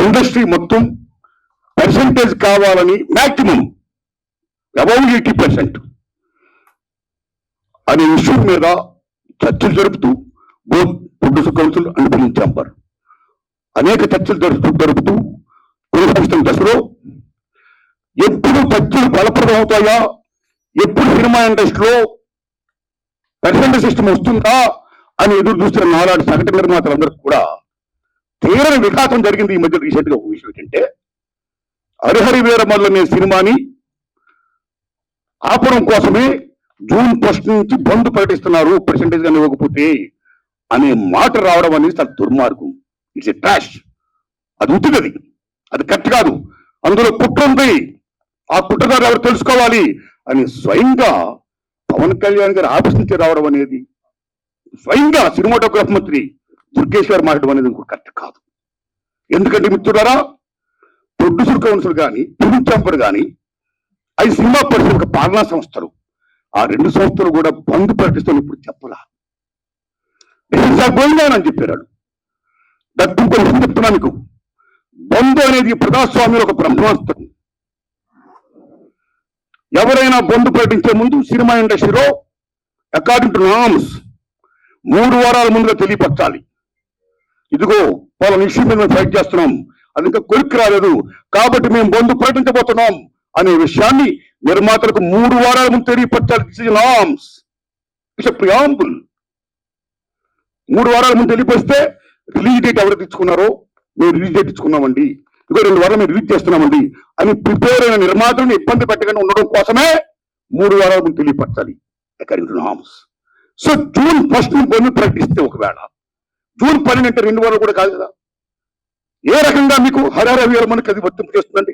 Industry మొత్తం percentage కావాలని maximum above 80% అనే ఇష్యూ మీద చర్చలు జరుపుతూ both producer council and film chamber అనేక చర్చలు జరుపుతూ కొనసాగిస్తున్న దశలో ఎప్పుడు చర్చలు ఫలప్రదం అవుతాయా, ఎప్పుడు సినిమా ఇండస్ట్రీలో పర్సెంటేజ్ సిస్టమ్ వస్తుందా అని ఎదురు చూస్తున్న నాలాంటి సగటు నిర్మాతలందరికీ కూడా తీవ్ర విఘాతం జరిగింది. ఈ మధ్య రీసెంట్ గా ఒక విషయం ఏంటంటే, హరిహరి వీరమల్లు అనే సినిమాని ఆపడం కోసమే జూన్ 1 నుంచి బంద్ ప్రకటిస్తున్నారు పర్సెంటేజ్ కానీ ఇవ్వకపోతే అనే మాట రావడం అనేది చాలా దుర్మార్గం. It's a trash. అది ఉత్తిగది, అది కరెక్ట్ కాదు. అందులో కుట్ర ఉంది. ఆ కుట్రదారు ఎవరు తెలుసుకోవాలి అని స్వయంగా పవన్ కళ్యాణ్ గారి ఆఫీస్ నుంచి రావడం అనేది, స్వయంగా సినిమాటోగ్రాఫ్ మంత్రి దుర్గేశ్వర్ మాట్లాడడం అనేది కరెక్ట్ కాదు. ఎందుకంటే మిత్రులారా, ప్రొడ్యూసర్ కౌన్సిల్ కానీ ఫిల్మ్ ఛాంబర్ కానీ అది సినిమా పరిశ్రమ పాలనా సంస్థలు, ఆ 2 సంస్థలు కూడా బంద్ ప్రకటిస్తాను ఇప్పుడు చెప్పలా. అని చెప్పారు. దత్తుంకో విషయం చెప్తున్నా మీకు. బంద్ అనేది ప్రజాస్వామ్యంలో ఒక బ్రహ్మాస్త్రం. ఎవరైనా బంద్ ప్రకటించే ముందు సినిమా ఇండస్ట్రీలో అకార్డింగ్ టు నామ్స్ 3 వారాల ముందుగా తెలియపరచాలి. ఇదిగో వాళ్ళ ఇష్యూ మీద మేము ఫైట్ చేస్తున్నాం, అది ఇంకా కొలిక్కి రాలేదు కాబట్టి మేము బంద్ ప్రకటించబోతున్నాం అనే విషయాన్ని నిర్మాతలకు 3 వారాల ముందు తెలియపరచాలి. This is norms, it's a preamble. 3 వారాల ముందు తెలియపరిస్తే రిలీజ్ డేట్ ఎవరు తెచ్చుకున్నారో, మేము రిలీజ్ డేట్ ఇచ్చుకున్నామండి, ఇంకో 2 వారాలు మేము రిలీజ్ చేస్తున్నామండి అని ప్రిపేర్ అయిన నిర్మాతలను ఇబ్బంది పెట్టకుండా ఉండడం కోసమే 3 వారాల ముందు తెలియపరచాలి according to norms. So June 1 bandh ప్రకటిస్తే, ఒకవేళ జూన్ 12 అంటే 2 వారాలు కూడా కాదు కదా, ఏ రకంగా మీకు హరిహర వీరమల్లుకి అది వర్తింపు చేస్తుందండి?